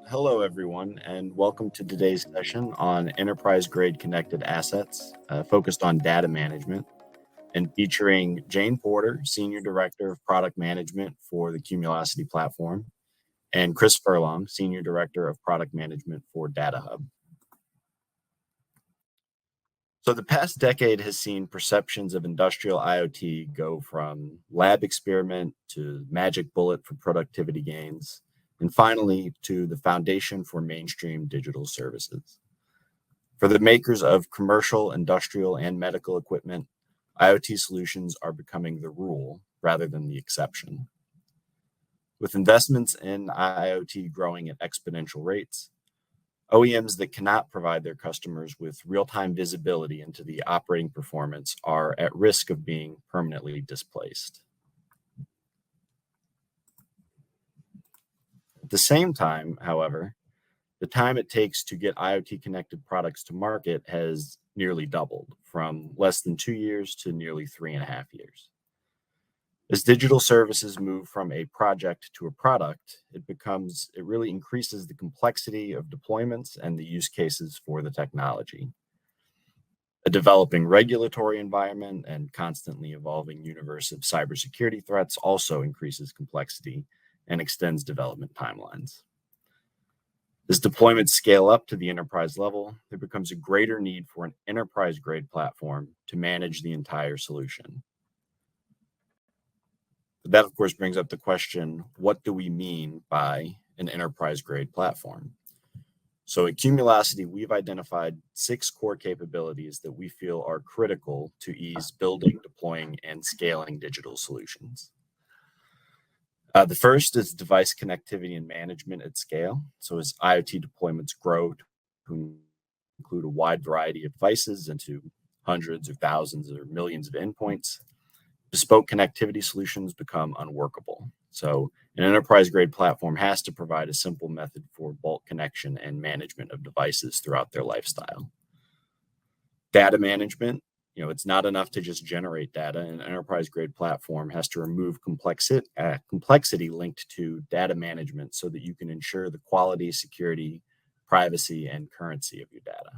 Hello, everyone, and welcome to today's session on enterprise-grade connected assets focused on data management and featuring Jane Porter, Senior Director of Product Management for the Cumulocity platform, and Chris Furlong, Senior Director of Product Management for Data Hub. So the past decade has seen perceptions of industrial IoT go from lab experiment to magic bullet for productivity gains, and finally to the foundation for mainstream digital services. For the makers of commercial, industrial, and medical equipment, IoT solutions are becoming the rule rather than the exception. With investments in IoT growing at exponential rates, OEMs that cannot provide their customers with real-time visibility into the operating performance are at risk of being permanently displaced. At the same time, however, the time it takes to get IoT-connected products to market has nearly doubled, from less than 2 years to nearly 3.5 years. As digital services move from a project to a product, it really increases the complexity of deployments and the use cases for the technology. A developing regulatory environment and constantly evolving universe of cybersecurity threats also increases complexity and extends development timelines. As deployments scale up to the enterprise level, there becomes a greater need for an enterprise-grade platform to manage the entire solution. But that, of course, brings up the question, what do we mean by an enterprise-grade platform? So at Cumulocity, we've identified 6 core capabilities that we feel are critical to ease building, deploying, and scaling digital solutions. The first is device connectivity and management at scale. So as IoT deployments grow to include a wide variety of devices into hundreds or thousands or millions of endpoints, bespoke connectivity solutions become unworkable. So an enterprise-grade platform has to provide a simple method for bulk connection and management of devices throughout their lifestyle. Data management, it's not enough to just generate data. An enterprise-grade platform has to remove complexity linked to data management so that you can ensure the quality, security, privacy, and currency of your data.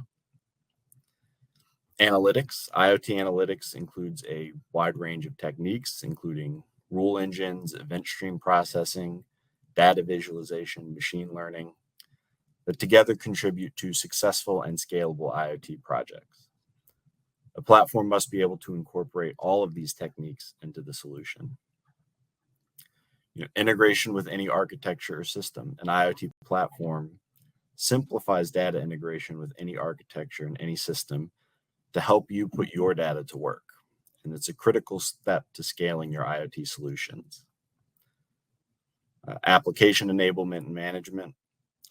Analytics. IoT analytics includes a wide range of techniques, including rule engines, event stream processing, data visualization, machine learning, that together contribute to successful and scalable IoT projects. A platform must be able to incorporate all of these techniques into the solution. Integration with any architecture or system. An IoT platform simplifies data integration with any architecture and any system to help you put your data to work. And it's a critical step to scaling your IoT solutions. Application enablement and management.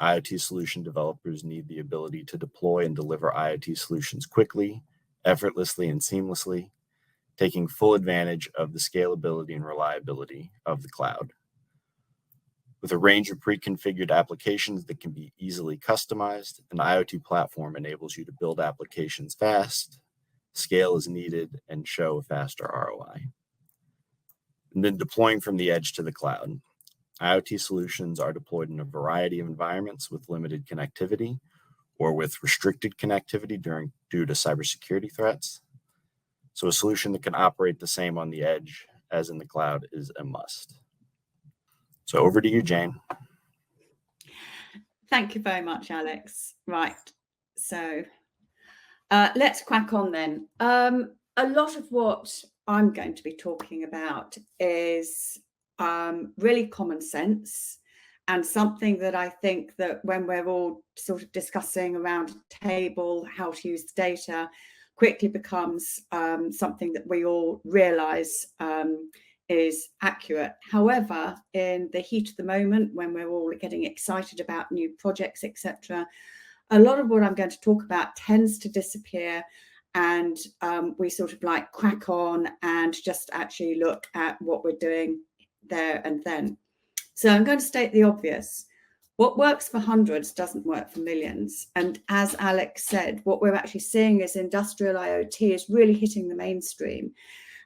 IoT solution developers need the ability to deploy and deliver IoT solutions quickly, effortlessly, and seamlessly, taking full advantage of the scalability and reliability of the cloud. With a range of pre-configured applications that can be easily customized, an IoT platform enables you to build applications fast, scale as needed, and show a faster ROI. And then deploying from the edge to the cloud. IoT solutions are deployed in a variety of environments with limited connectivity or with restricted connectivity due to cybersecurity threats. So a solution that can operate the same on the edge as in the cloud is a must. So over to you, Jane. Thank you very much, Alex. Right, so let's crack on then. A lot of what I'm going to be talking about is really common sense, and something that I think that when we're all sort of discussing around a table how to use the data, quickly becomes something that we all realize is accurate. However, in the heat of the moment, when we're all getting excited about new projects, etc., a lot of what I'm going to talk about tends to disappear, and we sort of like crack on and just actually look at what we're doing there and then. So I'm going to state the obvious. What works for hundreds doesn't work for millions. And as Alex said, what we're actually seeing is industrial IoT is really hitting the mainstream.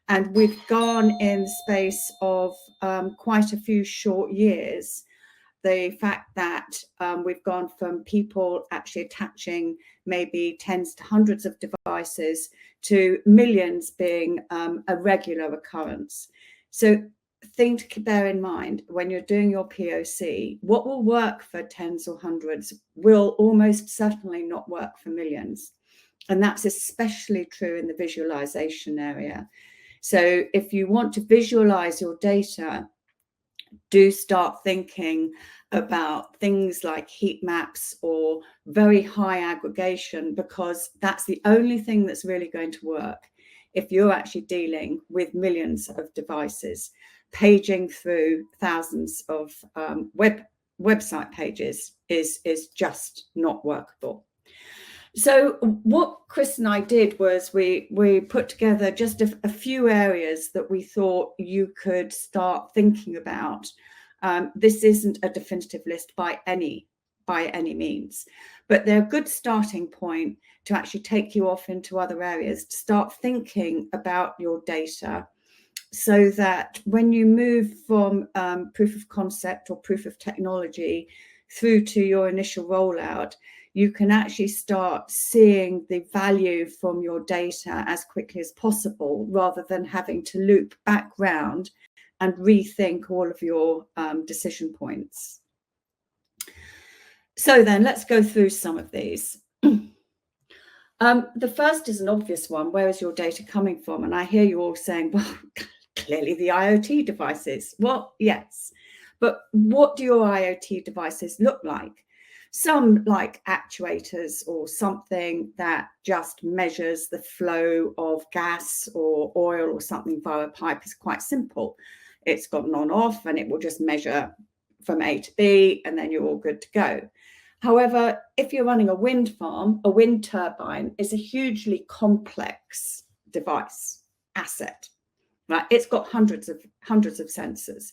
And we've gone in the space of quite a few short years the fact that we've gone from people actually attaching maybe tens to hundreds of devices to millions being a regular occurrence. So thing to bear in mind when you're doing your POC, what will work for tens or hundreds will almost certainly not work for millions. And that's especially true in the visualization area. So if you want to visualize your data, do start thinking about things like heat maps or very high aggregation, because that's the only thing that's really going to work if you're actually dealing with millions of devices. Paging through thousands of website pages is just not workable. So what Chris and I did was we put together just a few areas that we thought you could start thinking about. This isn't a definitive list by any means, but they're a good starting point to actually take you off into other areas, to start thinking about your data, so that when you move from proof of concept or proof of technology through to your initial rollout, you can actually start seeing the value from your data as quickly as possible, rather than having to loop back round and rethink all of your decision points. So then let's go through some of these. The first is an obvious one. Where is your data coming from? And I hear you all saying, well, clearly the IoT devices. Well, yes, but what do your IoT devices look like? Some like actuators or something that just measures the flow of gas or oil or something via a pipe is quite simple. It's got an on-off and it will just measure from A to B and then you're all good to go. However, if you're running a wind farm, a wind turbine is a hugely complex device, asset. Right? It's got hundreds of sensors.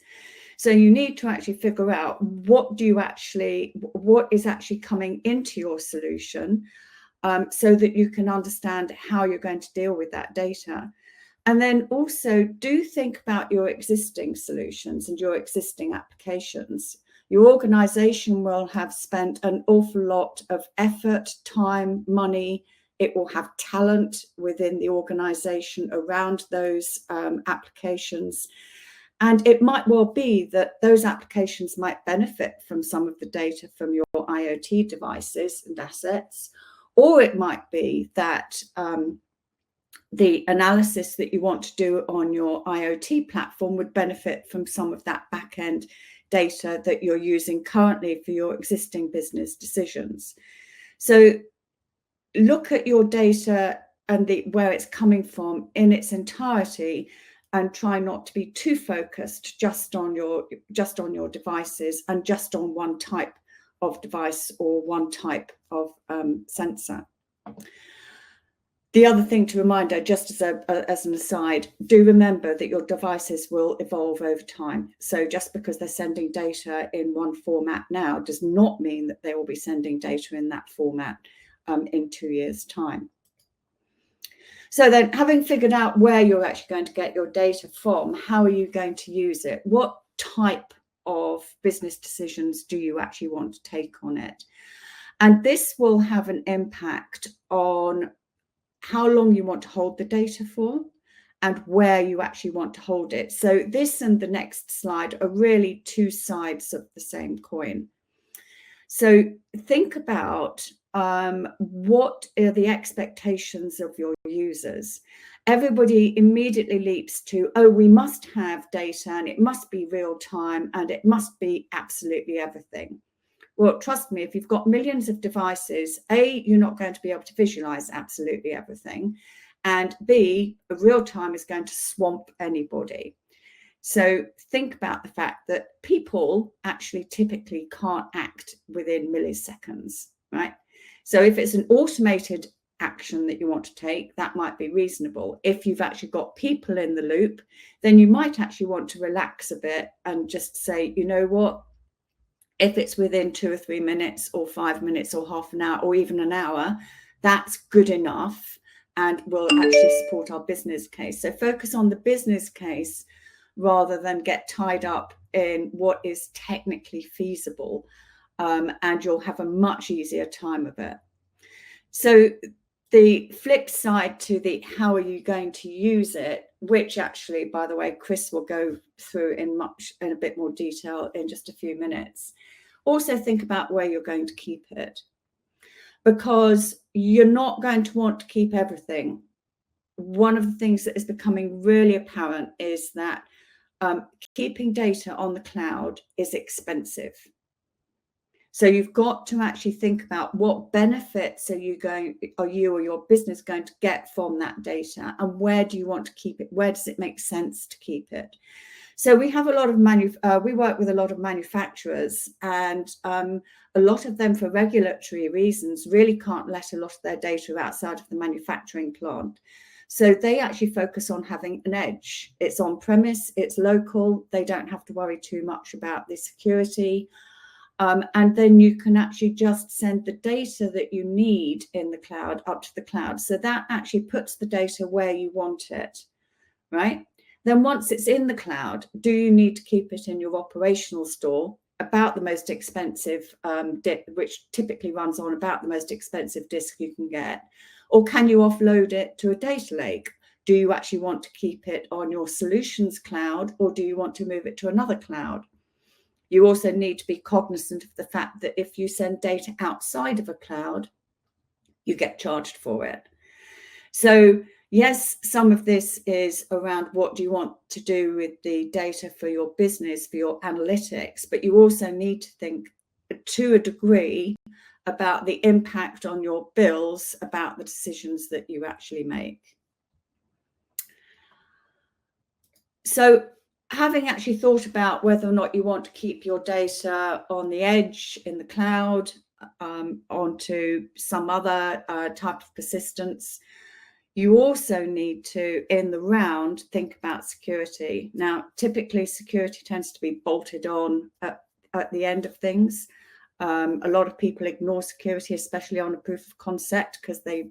So you need to actually figure out what is actually coming into your solution, so that you can understand how you're going to deal with that data. And then also do think about your existing solutions and your existing applications. Your organization will have spent an awful lot of effort, time, money. It will have talent within the organization around those applications. And it might well be that those applications might benefit from some of the data from your IoT devices and assets, or it might be that the analysis that you want to do on your IoT platform would benefit from some of that back-end data that you're using currently for your existing business decisions. So look at your data and where it's coming from in its entirety, and try not to be too focused just on your devices and just on one type of device or one type of sensor. The other thing to remind, just as an aside, do remember that your devices will evolve over time. So just because they're sending data in one format now does not mean that they will be sending data in that format in 2 years' time. So then, having figured out where you're actually going to get your data from, how are you going to use it? What type of business decisions do you actually want to take on it? And this will have an impact on how long you want to hold the data for and where you actually want to hold it. So this and the next slide are really two sides of the same coin. So think about what are the expectations of your users. Everybody immediately leaps to, oh, we must have data and it must be real time and it must be absolutely everything. Well, trust me, if you've got millions of devices, A, you're not going to be able to visualize absolutely everything. And B, real time is going to swamp anybody. So think about the fact that people actually typically can't act within milliseconds, right? So if it's an automated action that you want to take, that might be reasonable. If you've actually got people in the loop, then you might actually want to relax a bit and just say, you know what, if it's within 2 or 3 minutes or 5 minutes or half an hour or even an hour, that's good enough and will actually support our business case. So focus on the business case rather than get tied up in what is technically feasible, and you'll have a much easier time of it. So the flip side to the how are you going to use it, which actually, by the way, Chris will go through in a bit more detail in just a few minutes. Also think about where you're going to keep it, because you're not going to want to keep everything. One of the things that is becoming really apparent is that keeping data on the cloud is expensive. So you've got to actually think about what benefits are you or your business going to get from that data, and where do you want to keep it? Where does it make sense to keep it? So we have a lot of we work with a lot of manufacturers, and a lot of them, for regulatory reasons, really can't let a lot of their data outside of the manufacturing plant. So they actually focus on having an edge. It's on premise, it's local, they don't have to worry too much about the security. And then you can actually just send the data that you need in the cloud up to the cloud. So that actually puts the data where you want it, right? Then once it's in the cloud, do you need to keep it in your operational store, about the most expensive, which typically runs on about the most expensive disk you can get? Or can you offload it to a data lake? Do you actually want to keep it on your solutions cloud, or do you want to move it to another cloud? You also need to be cognizant of the fact that if you send data outside of a cloud, you get charged for it. So yes, some of this is around what do you want to do with the data for your business, for your analytics, but you also need to think to a degree about the impact on your bills, about the decisions that you actually make. So having actually thought about whether or not you want to keep your data on the edge, in the cloud, onto some other type of persistence, you also need to, in the round, think about security. Now, typically security tends to be bolted on at the end of things. A lot of people ignore security, especially on a proof of concept, because they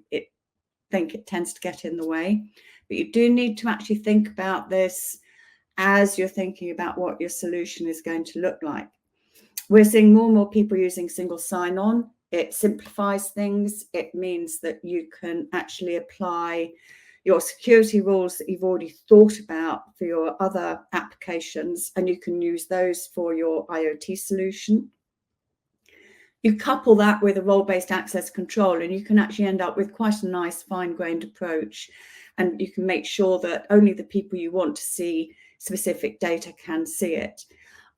think it tends to get in the way. But you do need to actually think about this as you're thinking about what your solution is going to look like. We're seeing more and more people using single sign-on. It simplifies things. It means that you can actually apply your security rules that you've already thought about for your other applications, and you can use those for your IoT solution. You couple that with a role-based access control, and you can actually end up with quite a nice fine-grained approach, and you can make sure that only the people you want to see specific data can see it.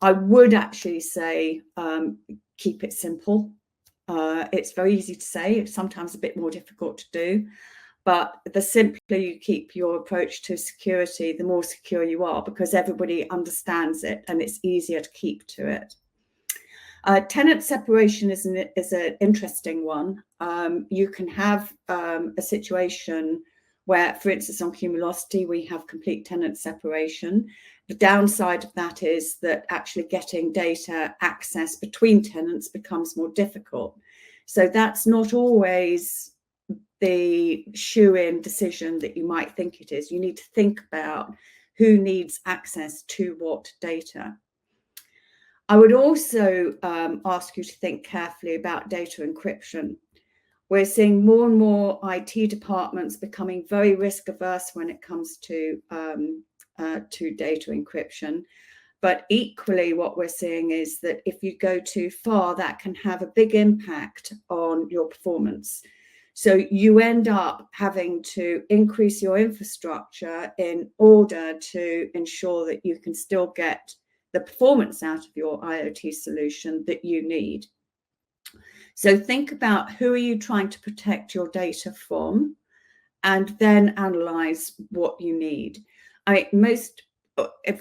I would actually say keep it simple. It's very easy to say, it's sometimes a bit more difficult to do, but the simpler you keep your approach to security, the more secure you are, because everybody understands it and it's easier to keep to it. Tenant separation is an interesting one. You can have a situation where, for instance, on Cumulocity, we have complete tenant separation. The downside of that is that actually getting data access between tenants becomes more difficult. So that's not always the shoe-in decision that you might think it is. You need to think about who needs access to what data. I would also ask you to think carefully about data encryption. We're seeing more and more IT departments becoming very risk averse when it comes to data encryption. But equally, what we're seeing is that if you go too far, that can have a big impact on your performance. So you end up having to increase your infrastructure in order to ensure that you can still get the performance out of your IoT solution that you need. So think about who are you trying to protect your data from, and then analyze what you need. If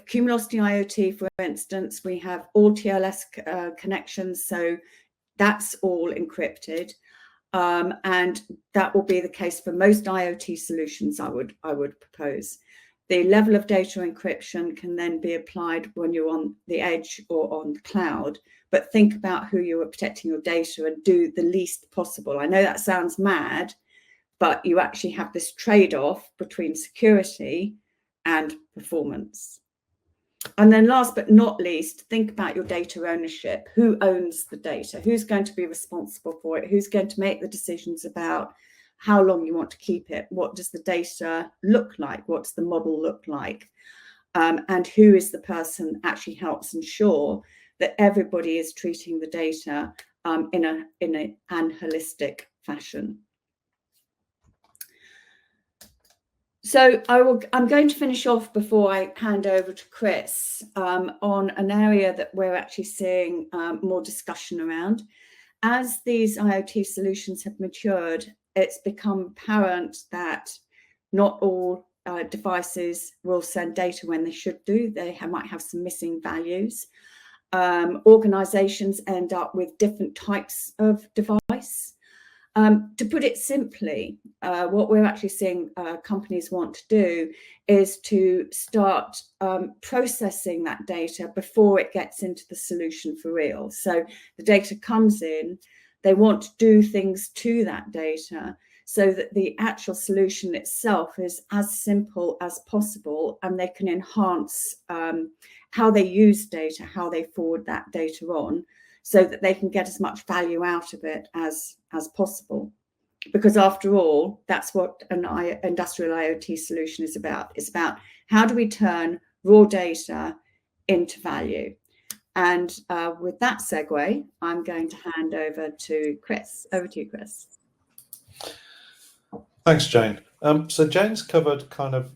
Cumulocity IoT, for instance, we have all TLS connections, so that's all encrypted, and that will be the case for most IoT solutions. I would propose. The level of data encryption can then be applied when you're on the edge or on the cloud, but think about who you are protecting your data and do the least possible. I know that sounds mad, but you actually have this trade-off between security and performance. And then last but not least, think about your data ownership. Who owns the data? Who's going to be responsible for it? Who's going to make the decisions about how long you want to keep it? What does the data look like? What does the model look like? And who is the person that actually helps ensure that everybody is treating the data in an holistic fashion? So I'm going to finish off before I hand over to Chris on an area that we're actually seeing more discussion around. As these IoT solutions have matured, it's become apparent that not all devices will send data when they should do. They might have some missing values. Organizations end up with different types of device. To put it simply, what we're actually seeing companies want to do is to start processing that data before it gets into the solution for real. So the data comes in, they want to do things to that data so that the actual solution itself is as simple as possible, and they can enhance how they use data, how they forward that data on, so that they can get as much value out of it as possible. Because after all, that's what an industrial IoT solution is about. It's about how do we turn raw data into value. And with that segue, I'm going to hand over to Chris. Over to you, Chris. Thanks, Jane. So Jane's covered kind of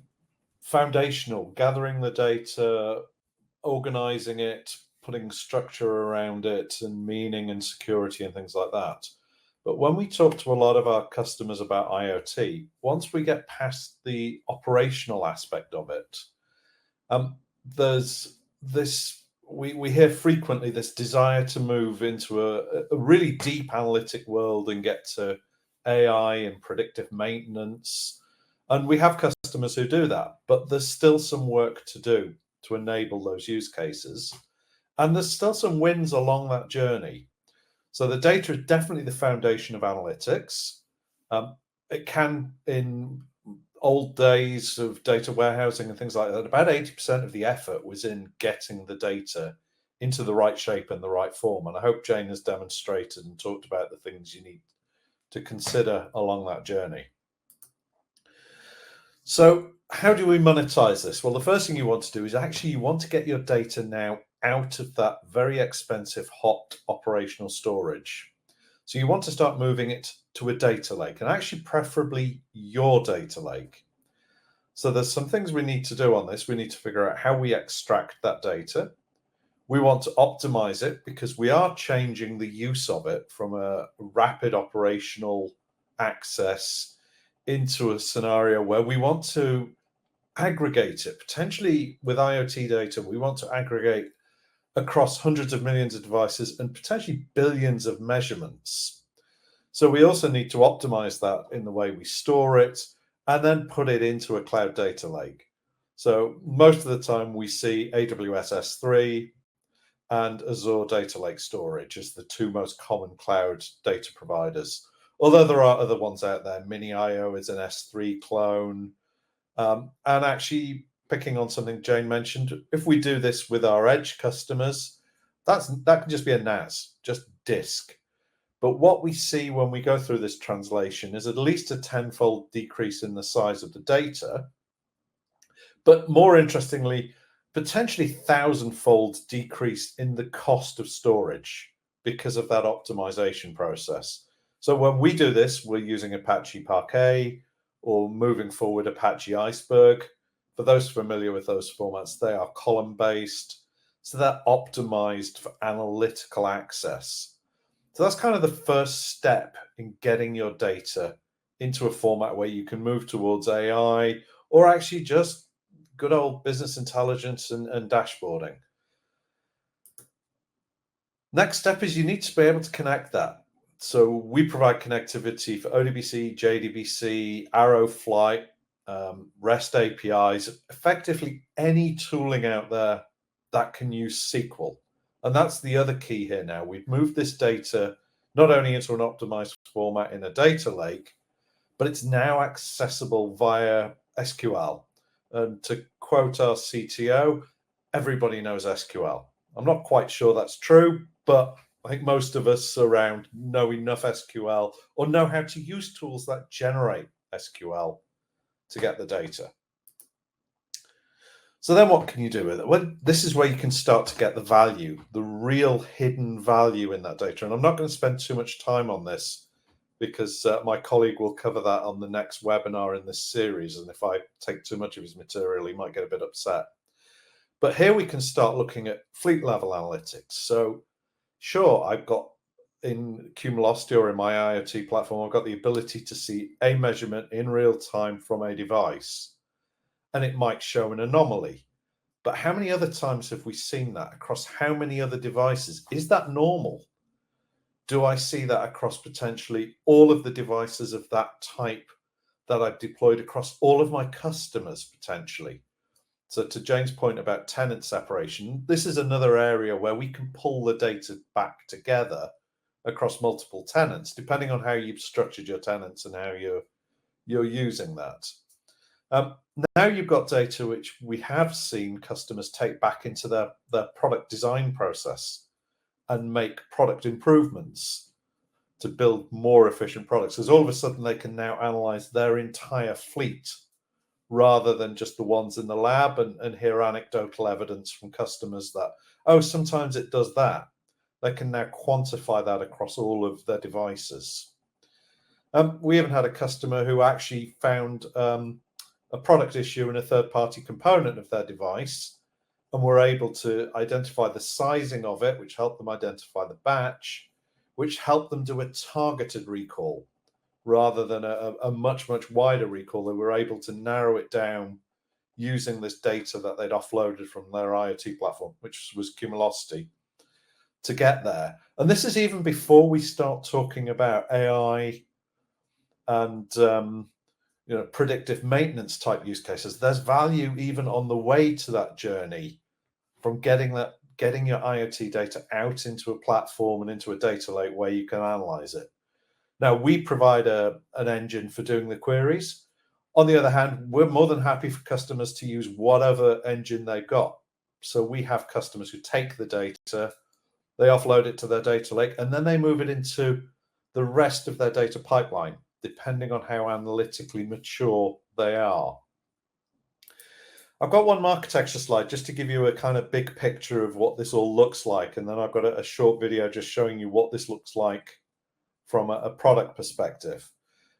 foundational, gathering the data, organizing it, putting structure around it and meaning and security and things like that. But when we talk to a lot of our customers about IoT, once we get past the operational aspect of it, there's this, we hear frequently this desire to move into a really deep analytic world and get to AI and predictive maintenance. And we have customers who do that, but there's still some work to do to enable those use cases. And there's still some wins along that journey. So the data is definitely the foundation of analytics. It can, in old days of data warehousing and things like that, about 80% of the effort was in getting the data into the right shape and the right form. And I hope Jane has demonstrated and talked about the things you need to consider along that journey. So how do we monetize this? Well, the first thing you want to do is actually you want to get your data now out of that very expensive hot operational storage. So you want to start moving it to a data lake, and actually preferably your data lake. So there's some things we need to do on this. We need to figure out how we extract that data. We want to optimize it because we are changing the use of it from a rapid operational access into a scenario where we want to aggregate it. Potentially with IoT data, we want to aggregate across hundreds of millions of devices and potentially billions of measurements. So we also need to optimize that in the way we store it and then put it into a cloud data lake. So most of the time we see AWS S3 and Azure Data Lake Storage as the two most common cloud data providers. Although there are other ones out there, Mini.io is an S3 clone. And actually picking on something Jane mentioned, if we do this with our edge customers, that can just be a NAS, just disk. But what we see when we go through this translation is at least a 10-fold decrease in the size of the data. But more interestingly, potentially 1,000-fold decrease in the cost of storage because of that optimization process. So when we do this, we're using Apache Parquet or moving forward Apache Iceberg. For those familiar with those formats, they are column-based. So they're optimized for analytical access. So that's kind of the first step in getting your data into a format where you can move towards AI or actually just good old business intelligence and dashboarding. Next step is you need to be able to connect that. So we provide connectivity for ODBC, JDBC, Arrow Flight, REST APIs, effectively any tooling out there that can use SQL. And that's the other key here now. We've moved this data not only into an optimized format in a data lake, but it's now accessible via SQL. And to quote our CTO, everybody knows SQL. I'm not quite sure that's true, but I think most of us around know enough SQL or know how to use tools that generate SQL to get the data. So then what can you do with it? Well, this is where you can start to get the value, the real hidden value in that data. And I'm not going to spend too much time on this because my colleague will cover that on the next webinar in this series. And if I take too much of his material, he might get a bit upset. But here we can start looking at fleet level analytics. So sure, I've got in Cumulocity or in my IoT platform, I've got the ability to see a measurement in real time from a device, and it might show an anomaly. But how many other times have we seen that across how many other devices? Is that normal? Do I see that across potentially all of the devices of that type that I've deployed across all of my customers potentially? So to Jane's point about tenant separation, this is another area where we can pull the data back together across multiple tenants, depending on how you've structured your tenants and how you're using that. Now you've got data which we have seen customers take back into their product design process and make product improvements to build more efficient products. Because all of a sudden they can now analyze their entire fleet rather than just the ones in the lab and hear anecdotal evidence from customers that, oh, sometimes it does that. They can now quantify that across all of their devices. We even had a customer who actually found a product issue in a third-party component of their device, and were able to identify the sizing of it, which helped them identify the batch, which helped them do a targeted recall rather than a much, much wider recall. They were able to narrow it down using this data that they'd offloaded from their IoT platform, which was Cumulocity, to get there. And this is even before we start talking about AI and predictive maintenance type use cases. There's value even on the way to that journey from getting your IoT data out into a platform and into a data lake where you can analyze it. Now, we provide an engine for doing the queries. On the other hand, we're more than happy for customers to use whatever engine they've got. So we have customers who take the data, they offload it to their data lake, and then they move it into the rest of their data pipeline, depending on how analytically mature they are. I've got one architecture slide just to give you a kind of big picture of what this all looks like. And then I've got a short video just showing you what this looks like from a product perspective.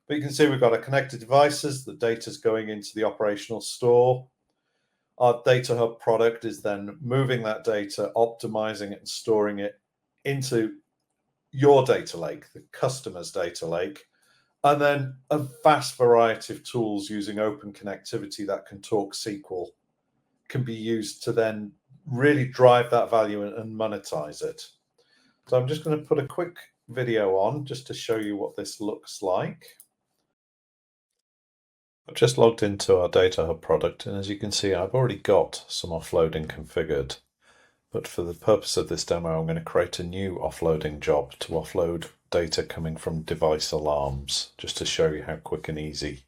But you can see we've got our connected devices, the data's going into the operational store. Our data hub product is then moving that data, optimizing it and storing it into your data lake, the customer's data lake. And then a vast variety of tools using open connectivity that can talk SQL can be used to then really drive that value and monetize it. So I'm just going to put a quick video on just to show you what this looks like. I've just logged into our Data Hub product, and as you can see, I've already got some offloading configured. But for the purpose of this demo, I'm going to create a new offloading job to offload data coming from device alarms, just to show you how quick and easy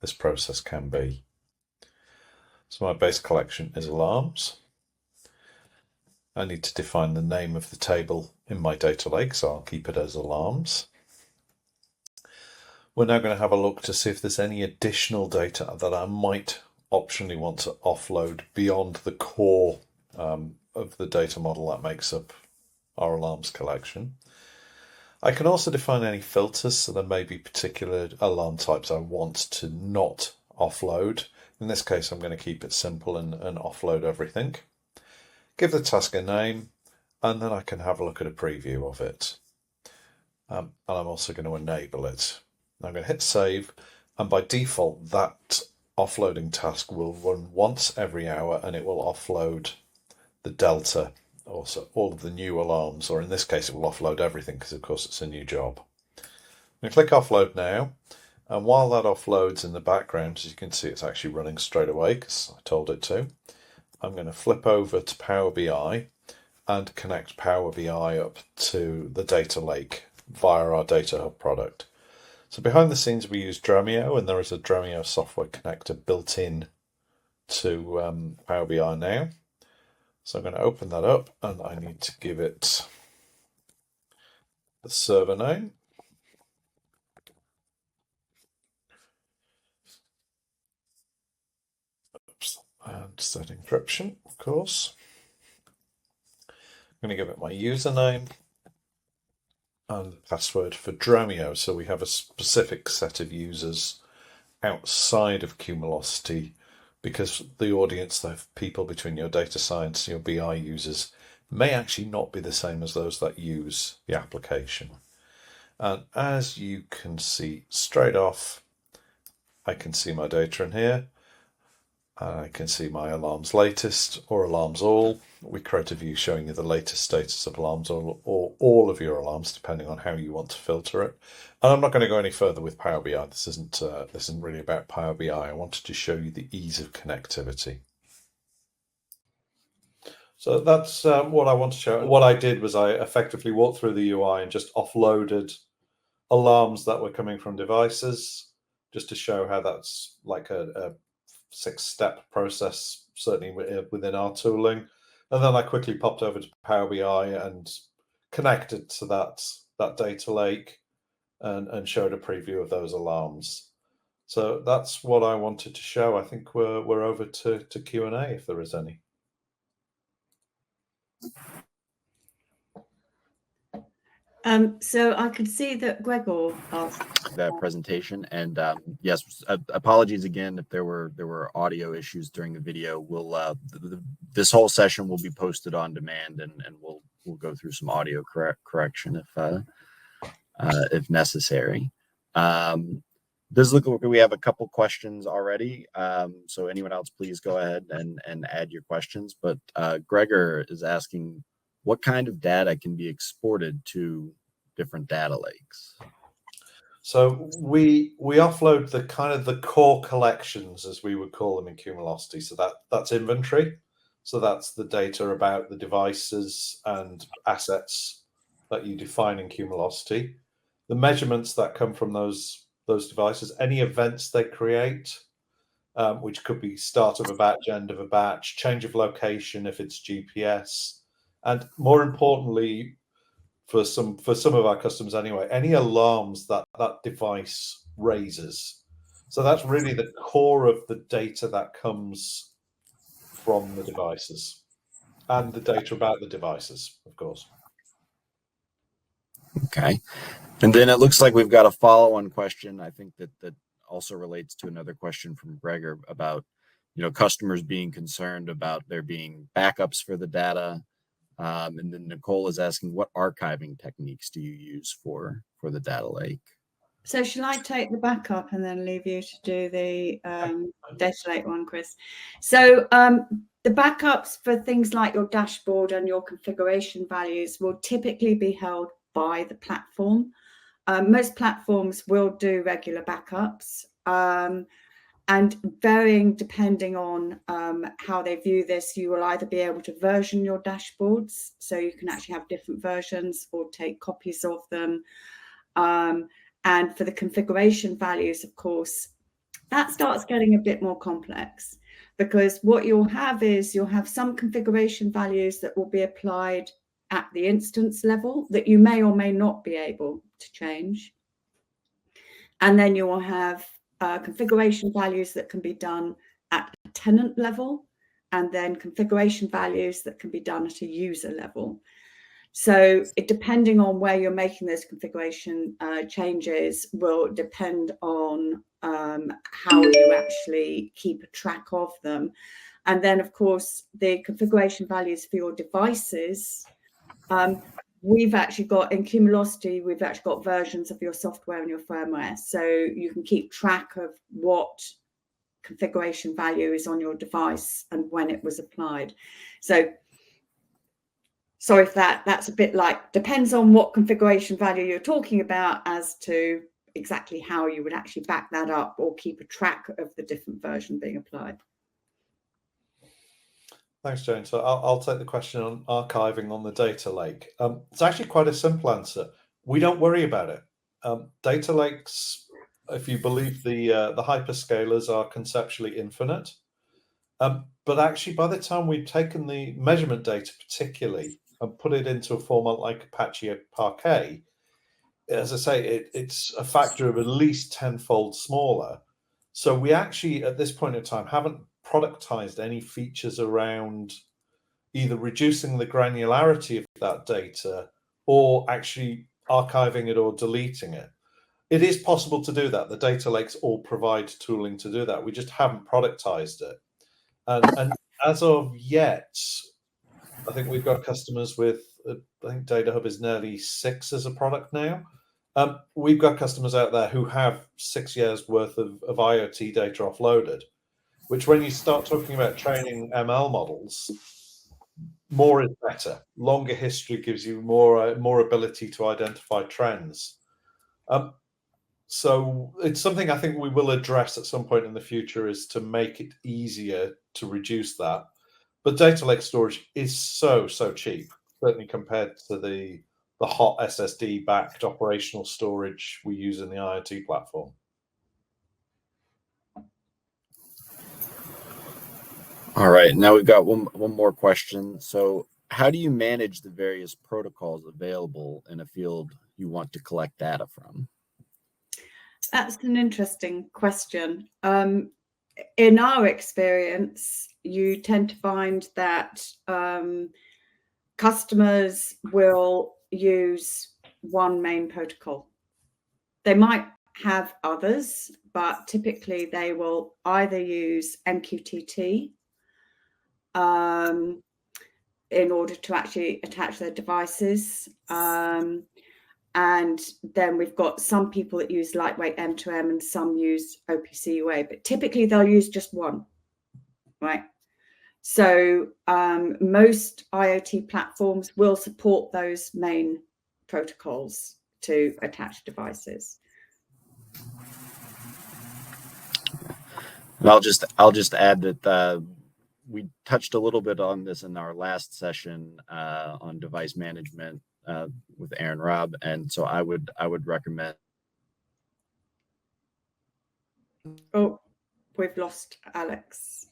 this process can be. So my base collection is alarms. I need to define the name of the table in my data lake, so I'll keep it as alarms. We're now going to have a look to see if there's any additional data that I might optionally want to offload beyond the core of the data model that makes up our alarms collection. I can also define any filters, so there may be particular alarm types I want to not offload. In this case, I'm going to keep it simple and offload everything. Give the task a name, and then I can have a look at a preview of it. And I'm also going to enable it. I'm going to hit save, and by default, that offloading task will run once every hour, and it will offload the delta, also all of the new alarms, or in this case, it will offload everything because, of course, it's a new job. I'm going to click offload now, and while that offloads in the background, as you can see, it's actually running straight away because I told it to. I'm going to flip over to Power BI and connect Power BI up to the data lake via our Data Hub product. So behind the scenes, we use Dremio, and there is a Dremio software connector built in to Power BI now. So I'm going to open that up, and I need to give it the server name. Oops. And set encryption, of course. I'm going to give it my username and the password for Dremio. So we have a specific set of users outside of Cumulocity, because the audience of people between your data science and your BI users may actually not be the same as those that use the application. And as you can see straight off, I can see my data in here. I can see my alarms latest or alarms all. We create a view showing you the latest status of alarms all, or all of your alarms, depending on how you want to filter it. And I'm not going to go any further with Power BI. This isn't really about Power BI. I wanted to show you the ease of connectivity. So that's what I want to show. What I did was I effectively walked through the UI and just offloaded alarms that were coming from devices, just to show how that's like a 6-step process, certainly within our tooling. And then I quickly popped over to Power BI and connected to that data lake and showed a preview of those alarms. So that's what I wanted to show. I think we're over to Q&A if there is any. So I could see that Gregor asked that presentation, and yes, apologies again if there were audio issues during the video. We'll this whole session will be posted on demand, and we'll go through some audio correction if necessary. Does look like we have a couple questions already. So anyone else, please go ahead and add your questions. But Gregor is asking, what kind of data can be exported to different data lakes? So we offload the kind of the core collections, as we would call them in Cumulocity. So that's inventory. So that's the data about the devices and assets that you define in Cumulocity. The measurements that come from those devices, any events they create, which could be start of a batch, end of a batch, change of location if it's GPS, and more importantly, for some of our customers anyway, any alarms that device raises. So that's really the core of the data that comes from the devices, and the data about the devices, of course. Okay. And then it looks like we've got a follow-on question. I think that also relates to another question from Gregor about, customers being concerned about there being backups for the data. And then Nicole is asking, what archiving techniques do you use for the data lake? So shall I take the backup and then leave you to do the data lake one, Chris? So the backups for things like your dashboard and your configuration values will typically be held by the platform. Most platforms will do regular backups. And varying depending on how they view this, you will either be able to version your dashboards, so you can actually have different versions or take copies of them. And for the configuration values, of course, that starts getting a bit more complex, because what you'll have is you'll have some configuration values that will be applied at the instance level that you may or may not be able to change. And then you will have configuration values that can be done at a tenant level, and then configuration values that can be done at a user level. So depending on where you're making those configuration changes will depend on how you actually keep a track of them. And then, of course, the configuration values for your devices, we've actually got in Cumulocity, we've actually got versions of your software and your firmware. So you can keep track of what configuration value is on your device and when it was applied. So sorry if that's a bit like, depends on what configuration value you're talking about as to exactly how you would actually back that up or keep a track of the different version being applied. Thanks, Jane. So I'll take the question on archiving on the data lake. It's actually quite a simple answer. We don't worry about it. Data lakes, if you believe the hyperscalers, are conceptually infinite. but actually, by the time we've taken the measurement data, particularly, and put it into a format like Apache Parquet, as I say, it's a factor of at least tenfold smaller. So we actually, at this point in time, haven't productized any features around either reducing the granularity of that data or actually archiving it or deleting it. It is possible to do that. The data lakes all provide tooling to do that. We just haven't productized it. And as of yet, I think we've got customers with, I think Data Hub is nearly 6 as a product now. We've got customers out there who have 6 years worth of IoT data offloaded, which when you start talking about training ML models, more is better. Longer history gives you more ability to identify trends. So it's something I think we will address at some point in the future, is to make it easier to reduce that. But data lake storage is so cheap, certainly compared to the hot SSD backed operational storage we use in the IoT platform. All right, now we've got one more question. So how do you manage the various protocols available in a field you want to collect data from? That's an interesting question. In our experience, you tend to find that customers will use one main protocol. They might have others, but typically they will either use MQTT in order to actually attach their devices. And then we've got some people that use lightweight M2M and some use OPC UA, but typically they'll use just one, right? So most IoT platforms will support those main protocols to attach devices. And I'll just add that we touched a little bit on this in our last session on device management with Aaron Robb, and so I would recommend. Oh, we've lost Alex.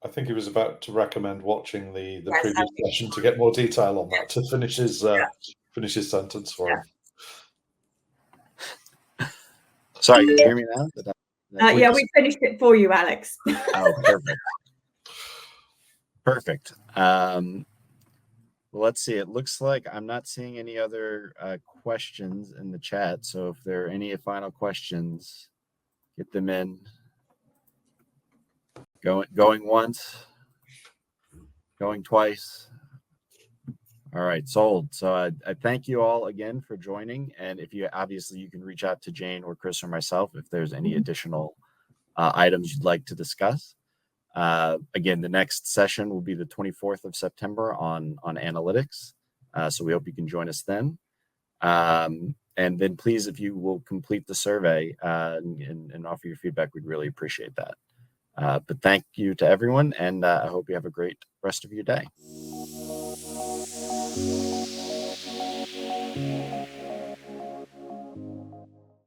I think he was about to recommend watching the Yes, previous session to get more detail on that, to finish his sentence for him. Sorry, can you hear me now? Yeah, we finished it for you, Alex. Oh, perfect. Perfect. Well, let's see. It looks like I'm not seeing any other questions in the chat. So if there are any final questions, get them in. Going once, going twice. All right, sold. So I thank you all again for joining. And if you can reach out to Jane or Chris or myself if there's any additional items you'd like to discuss. Again, the next session will be the 24th of September on analytics. So we hope you can join us then. And then please, if you will complete the survey and offer your feedback, we'd really appreciate that. But thank you to everyone, and I hope you have a great rest of your day.